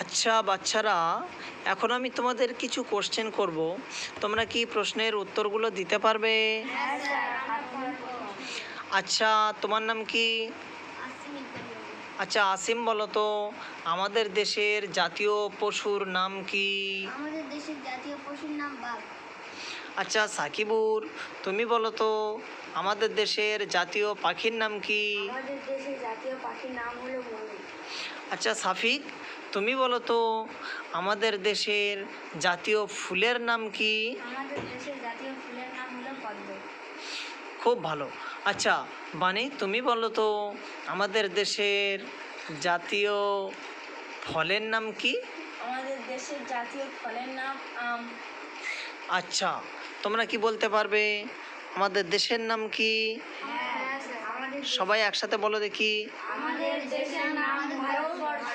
আচ্ছা বাচ্চারা, এখন আমি তোমাদের কিছু কোশ্চেন করব। তোমরা কি প্রশ্নের উত্তরগুলো দিতে পারবে? আচ্ছা, তোমার নাম কি? আচ্ছা আসিম, বলো তো আমাদের দেশের জাতীয় পশুর নাম কি? আমাদের দেশের জাতীয় পশুর নাম বাঘ। আচ্ছা সাকিবুর, তুমি বলো তো আমাদের দেশের জাতীয় পাখির নাম কি? আমাদের দেশের জাতীয় পাখির নাম হলো ময়ূর। আচ্ছা সাফিক, তুমি বলো তো আমাদের দেশের জাতীয় ফুলের নাম কি? আমাদের দেশের জাতীয় ফুলের নাম হলো পদ্ম। খুব ভালো। আচ্ছা বানি, তুমি বলো তো আমাদের দেশের জাতীয় ফলের নাম কি? আমাদের দেশের জাতীয় ফলের নাম আম। আচ্ছা, তোমরা কি বলতে পারবে আমাদের দেশের নাম কি? আমাদের সবাই একসাথে বলো দেখি। আমাদের দেশের নাম ভারতবর্ষ।